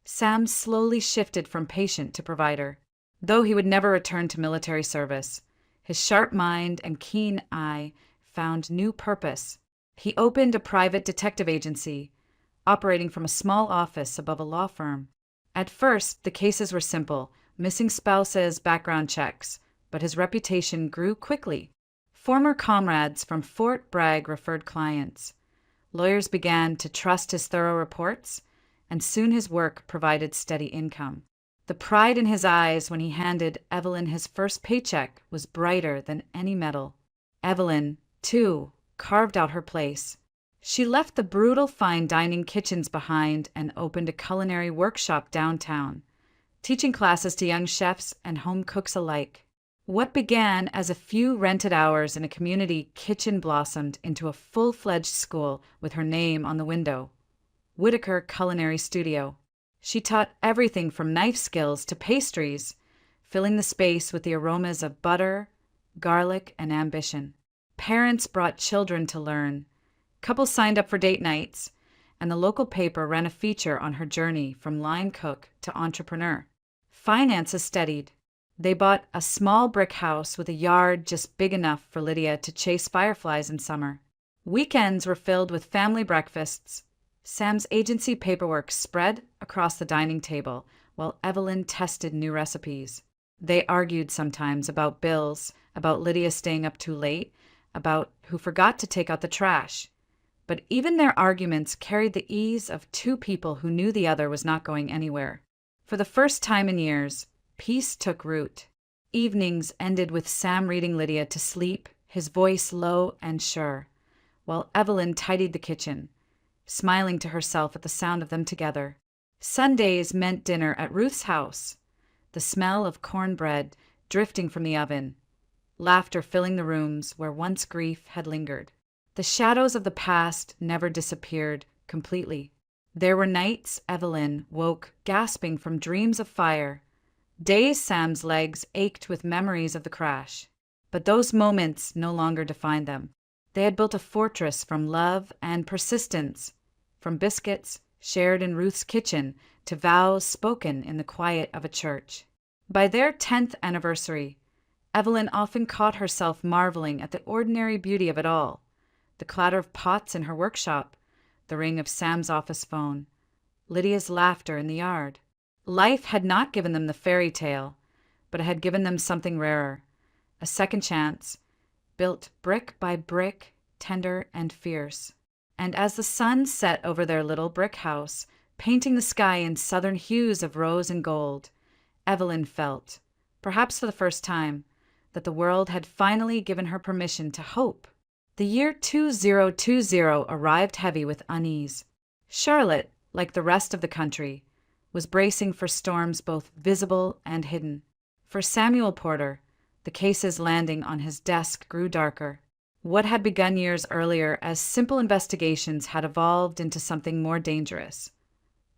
Sam slowly shifted from patient to provider. Though he would never return to military service, his sharp mind and keen eye found new purpose. He opened a private detective agency, operating from a small office above a law firm. At first, the cases were simple, missing spouses, background checks, but his reputation grew quickly. Former comrades from Fort Bragg referred clients. Lawyers began to trust his thorough reports, and soon his work provided steady income. The pride in his eyes when he handed Evelyn his first paycheck was brighter than any medal. Evelyn, too, carved out her place. She left the brutal fine dining kitchens behind and opened a culinary workshop downtown, teaching classes to young chefs and home cooks alike. What began as a few rented hours in a community kitchen blossomed into a full-fledged school with her name on the window, Whitaker Culinary Studio. She taught everything from knife skills to pastries, filling the space with the aromas of butter, garlic, and ambition. Parents brought children to learn. Couples signed up for date nights, and the local paper ran a feature on her journey from line cook to entrepreneur. Finances steadied. They bought a small brick house with a yard just big enough for Lydia to chase fireflies in summer. Weekends were filled with family breakfasts. Sam's agency paperwork spread across the dining table, while Evelyn tested new recipes. They argued sometimes about bills, about Lydia staying up too late, about who forgot to take out the trash. But even their arguments carried the ease of two people who knew the other was not going anywhere. For the first time in years, peace took root. Evenings ended with Sam reading Lydia to sleep, his voice low and sure, while Evelyn tidied the kitchen, smiling to herself at the sound of them together. Sundays meant dinner at Ruth's house, the smell of cornbread drifting from the oven, laughter filling the rooms where once grief had lingered. The shadows of the past never disappeared completely. There were nights Evelyn woke gasping from dreams of fire. Days Sam's legs ached with memories of the crash. But those moments no longer defined them. They had built a fortress from love and persistence, from biscuits shared in Ruth's kitchen to vows spoken in the quiet of a church. By their 10th anniversary, Evelyn often caught herself marveling at the ordinary beauty of it all. The clatter of pots in her workshop, the ring of Sam's office phone, Lydia's laughter in the yard. Life had not given them the fairy tale, but it had given them something rarer, a second chance, built brick by brick, tender and fierce. And as the sun set over their little brick house, painting the sky in southern hues of rose and gold, Evelyn felt, perhaps for the first time, that the world had finally given her permission to hope. The year 2020 arrived heavy with unease. Charlotte, like the rest of the country, was bracing for storms both visible and hidden. For Samuel Porter, the cases landing on his desk grew darker. What had begun years earlier as simple investigations had evolved into something more dangerous.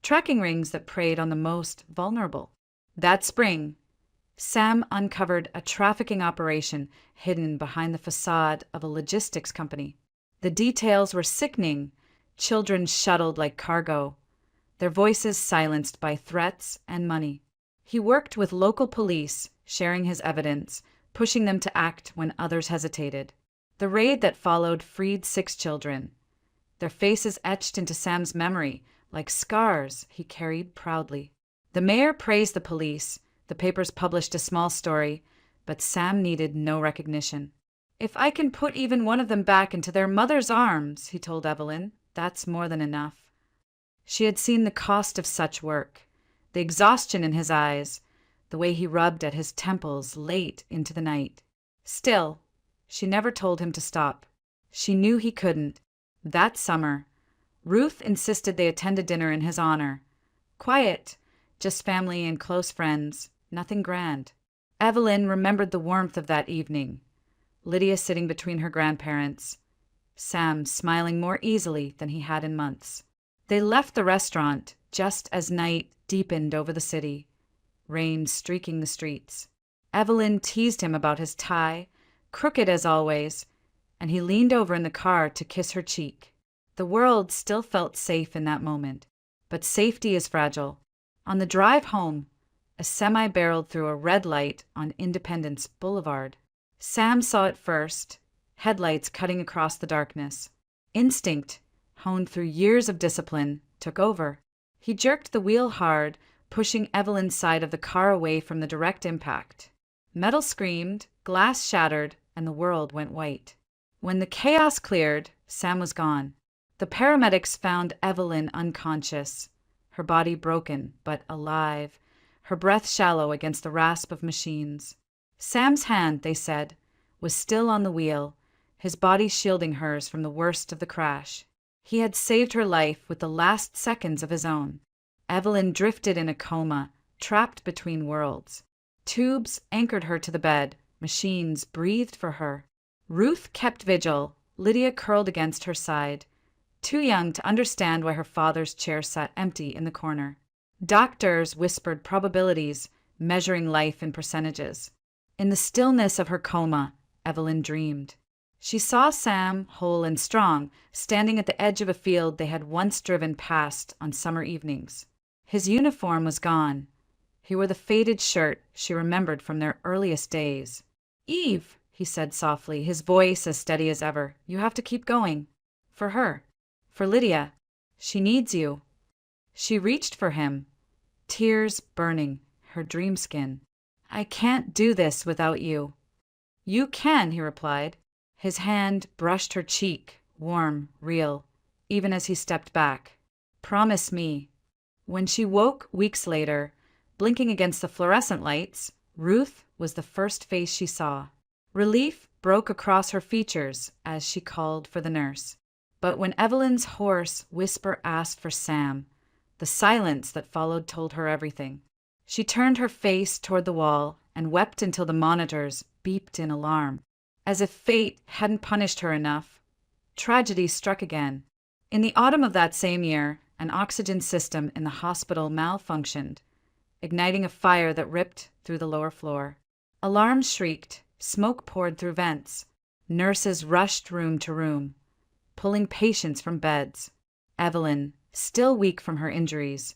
Tracking rings that preyed on the most vulnerable. That spring, Sam uncovered a trafficking operation hidden behind the facade of a logistics company. The details were sickening, children shuttled like cargo, their voices silenced by threats and money. He worked with local police, sharing his evidence, pushing them to act when others hesitated. The raid that followed freed 6 children, their faces etched into Sam's memory like scars he carried proudly. The mayor praised the police, the papers published a small story, but Sam needed no recognition. "If I can put even one of them back into their mother's arms," he told Evelyn, that's more than enough. She had seen the cost of such work, the exhaustion in his eyes, the way he rubbed at his temples late into the night. Still, she never told him to stop. She knew he couldn't. That summer, Ruth insisted they attend a dinner in his honor. Quiet, just family and close friends, nothing grand. Evelyn remembered the warmth of that evening. Lydia sitting between her grandparents, Sam smiling more easily than he had in months. They left the restaurant just as night deepened over the city, rain streaking the streets. Evelyn teased him about his tie, crooked as always, and he leaned over in the car to kiss her cheek. The world still felt safe in that moment, but safety is fragile. On the drive home, a semi barreled through a red light on Independence Boulevard. Sam saw it first, headlights cutting across the darkness. Instinct, honed through years of discipline, took over. He jerked the wheel hard, pushing Evelyn's side of the car away from the direct impact. Metal screamed, glass shattered, and the world went white. When the chaos cleared, Sam was gone. The paramedics found Evelyn unconscious, her body broken but alive, her breath shallow against the rasp of machines. Sam's hand, they said, was still on the wheel, his body shielding hers from the worst of the crash. He had saved her life with the last seconds of his own. Evelyn drifted in a coma, trapped between worlds. Tubes anchored her to the bed, machines breathed for her. Ruth kept vigil, Lydia curled against her side, too young to understand why her father's chair sat empty in the corner. Doctors whispered probabilities, measuring life in percentages. In the stillness of her coma, Evelyn dreamed. She saw Sam, whole and strong, standing at the edge of a field they had once driven past on summer evenings. His uniform was gone. He wore the faded shirt she remembered from their earliest days. "Eve," he said softly, his voice as steady as ever, "you have to keep going. For her. For Lydia. She needs you." She reached for him, tears burning her dream skin. "I can't do this without you." "You can," he replied. His hand brushed her cheek, warm, real, even as he stepped back. "Promise me." When she woke weeks later, blinking against the fluorescent lights, Ruth was the first face she saw. Relief broke across her features as she called for the nurse. But when Evelyn's hoarse whisper asked for Sam, the silence that followed told her everything. She turned her face toward the wall and wept until the monitors beeped in alarm. As if fate hadn't punished her enough, tragedy struck again. In the autumn of that same year, an oxygen system in the hospital malfunctioned, igniting a fire that ripped through the lower floor. Alarms shrieked, smoke poured through vents. Nurses rushed room to room, pulling patients from beds. Evelyn, still weak from her injuries,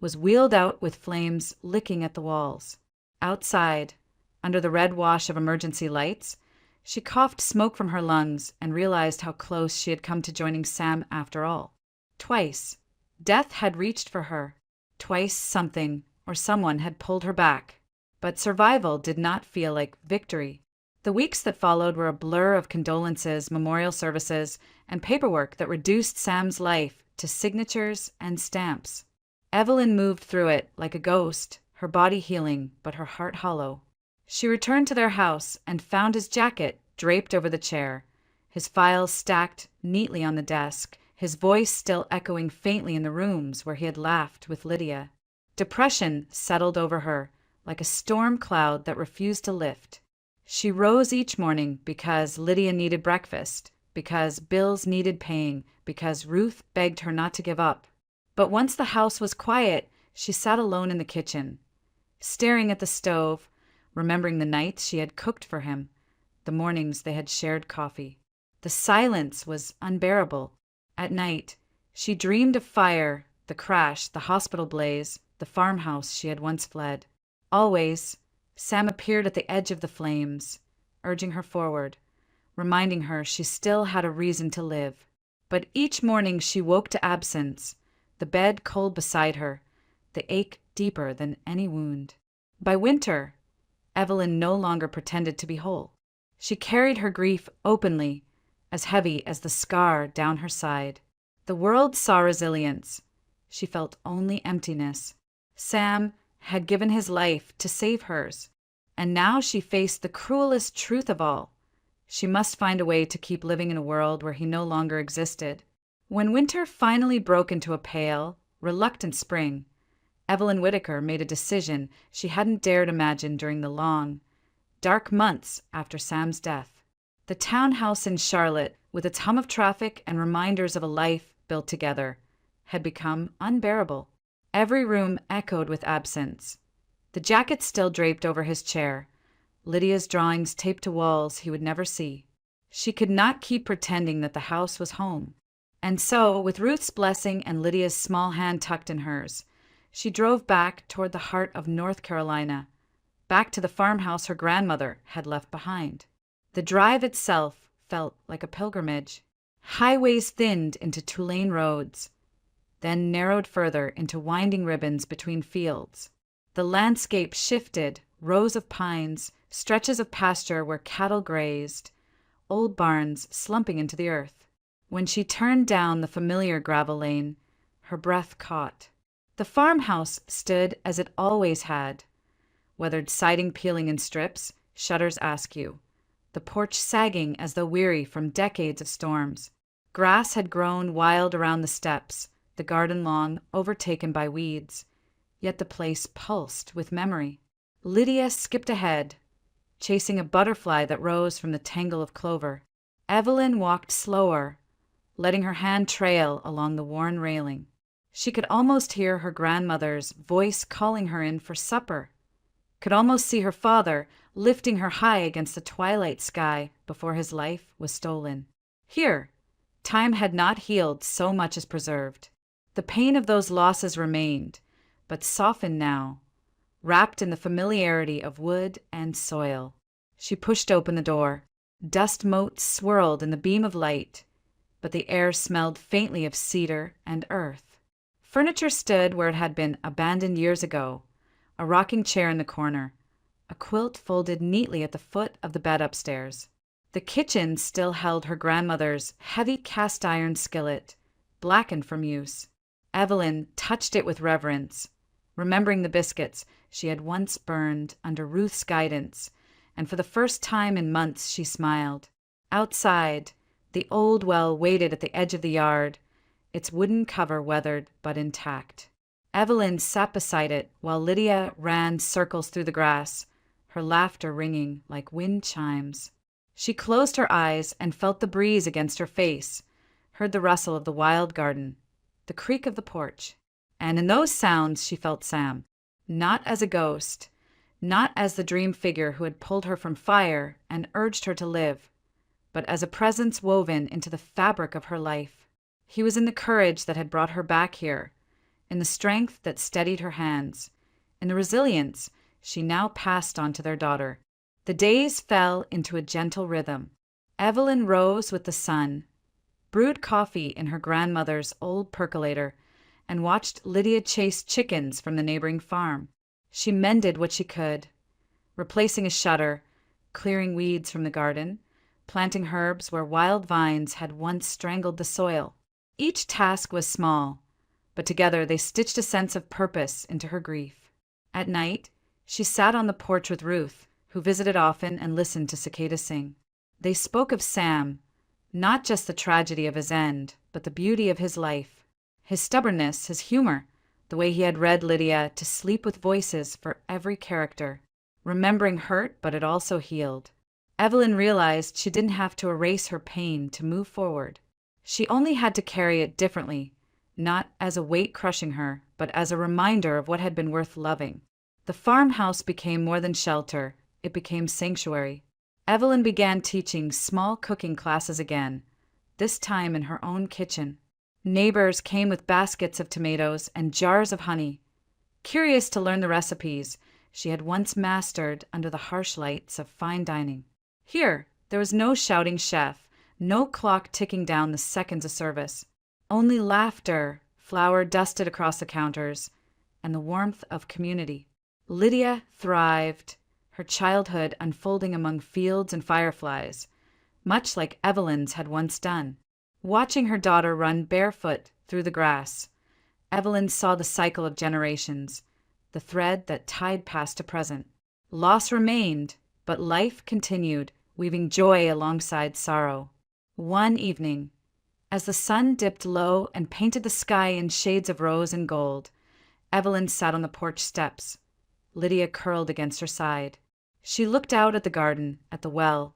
was wheeled out with flames licking at the walls. Outside, under the red wash of emergency lights, she coughed smoke from her lungs and realized how close she had come to joining Sam after all. Twice, death had reached for her. Twice something or someone had pulled her back. But survival did not feel like victory. The weeks that followed were a blur of condolences, memorial services, and paperwork that reduced Sam's life to signatures and stamps. Evelyn moved through it like a ghost, her body healing, but her heart hollow. She returned to their house and found his jacket draped over the chair, his files stacked neatly on the desk, his voice still echoing faintly in the rooms where he had laughed with Lydia. Depression settled over her, like a storm cloud that refused to lift. She rose each morning because Lydia needed breakfast, because bills needed paying, because Ruth begged her not to give up. But once the house was quiet, she sat alone in the kitchen, staring at the stove, remembering the nights she had cooked for him, the mornings they had shared coffee. The silence was unbearable. At night, she dreamed of fire, the crash, the hospital blaze, the farmhouse she had once fled. Always, Sam appeared at the edge of the flames, urging her forward, reminding her she still had a reason to live. But each morning she woke to absence, the bed cold beside her, the ache deeper than any wound. By winter, Evelyn no longer pretended to be whole. She carried her grief openly, as heavy as the scar down her side. The world saw resilience. She felt only emptiness. Sam had given his life to save hers, and now she faced the cruelest truth of all. She must find a way to keep living in a world where he no longer existed. When winter finally broke into a pale, reluctant spring, Evelyn Whittaker made a decision she hadn't dared imagine during the long, dark months after Sam's death. The townhouse in Charlotte, with its hum of traffic and reminders of a life built together, had become unbearable. Every room echoed with absence. The jacket still draped over his chair, Lydia's drawings taped to walls he would never see. She could not keep pretending that the house was home. And so, with Ruth's blessing and Lydia's small hand tucked in hers, she drove back toward the heart of North Carolina, back to the farmhouse her grandmother had left behind. The drive itself felt like a pilgrimage. Highways thinned into two-lane roads, then narrowed further into winding ribbons between fields. The landscape shifted, rows of pines, stretches of pasture where cattle grazed, old barns slumping into the earth. When she turned down the familiar gravel lane, her breath caught. The farmhouse stood as it always had, weathered siding peeling in strips, shutters askew, the porch sagging as though weary from decades of storms. Grass had grown wild around the steps, the garden lawn overtaken by weeds, yet the place pulsed with memory. Lydia skipped ahead, chasing a butterfly that rose from the tangle of clover. Evelyn walked slower, letting her hand trail along the worn railing. She could almost hear her grandmother's voice calling her in for supper, could almost see her father lifting her high against the twilight sky before his life was stolen. Here, time had not healed so much as preserved. The pain of those losses remained, but softened now, wrapped in the familiarity of wood and soil. She pushed open the door. Dust motes swirled in the beam of light, but the air smelled faintly of cedar and earth. Furniture stood where it had been abandoned years ago, a rocking chair in the corner, a quilt folded neatly at the foot of the bed upstairs. The kitchen still held her grandmother's heavy cast-iron skillet, blackened from use. Evelyn touched it with reverence, remembering the biscuits she had once burned under Ruth's guidance, and for the first time in months she smiled. Outside, the old well waited at the edge of the yard, its wooden cover weathered but intact. Evelyn sat beside it while Lydia ran circles through the grass, her laughter ringing like wind chimes. She closed her eyes and felt the breeze against her face, heard the rustle of the wild garden, the creak of the porch. And in those sounds she felt Sam, not as a ghost, not as the dream figure who had pulled her from fire and urged her to live, but as a presence woven into the fabric of her life. He was in the courage that had brought her back here, in the strength that steadied her hands, in the resilience she now passed on to their daughter. The days fell into a gentle rhythm. Evelyn rose with the sun, brewed coffee in her grandmother's old percolator, and watched Lydia chase chickens from the neighboring farm. She mended what she could, replacing a shutter, clearing weeds from the garden, planting herbs where wild vines had once strangled the soil. Each task was small, but together they stitched a sense of purpose into her grief. At night, she sat on the porch with Ruth, who visited often and listened to cicadas sing. They spoke of Sam, not just the tragedy of his end, but the beauty of his life, his stubbornness, his humor, the way he had read Lydia to sleep with voices for every character, remembering hurt, but it also healed. Evelyn realized she didn't have to erase her pain to move forward. She only had to carry it differently, not as a weight crushing her, but as a reminder of what had been worth loving. The farmhouse became more than shelter, it became sanctuary. Evelyn began teaching small cooking classes again, this time in her own kitchen. Neighbors came with baskets of tomatoes and jars of honey, curious to learn the recipes she had once mastered under the harsh lights of fine dining. Here, there was no shouting chef, no clock ticking down the seconds of service, only laughter, flour dusted across the counters, and the warmth of community. Lydia thrived, her childhood unfolding among fields and fireflies, much like Evelyn's had once done. Watching her daughter run barefoot through the grass, Evelyn saw the cycle of generations, the thread that tied past to present. Loss remained, but life continued, weaving joy alongside sorrow. One evening, as the sun dipped low and painted the sky in shades of rose and gold, Evelyn sat on the porch steps, Lydia curled against her side. She looked out at the garden, at the well,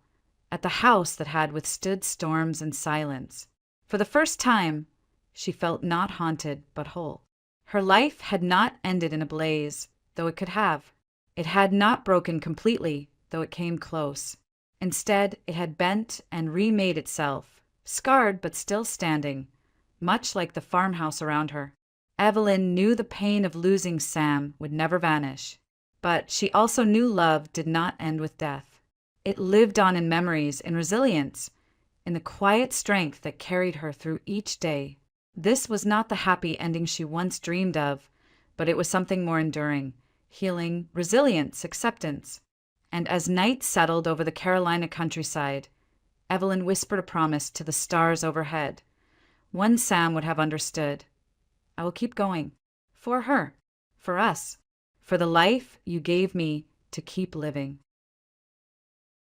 at the house that had withstood storms and silence. For the first time, she felt not haunted, but whole. Her life had not ended in a blaze, though it could have. It had not broken completely, though it came close. Instead, it had bent and remade itself, scarred but still standing, much like the farmhouse around her. Evelyn knew the pain of losing Sam would never vanish, but she also knew love did not end with death. It lived on in memories, in resilience, in the quiet strength that carried her through each day. This was not the happy ending she once dreamed of, but it was something more enduring, healing, resilience, acceptance. And as night settled over the Carolina countryside, Evelyn whispered a promise to the stars overhead. One Sam would have understood. I will keep going. For her. For us. For the life you gave me to keep living.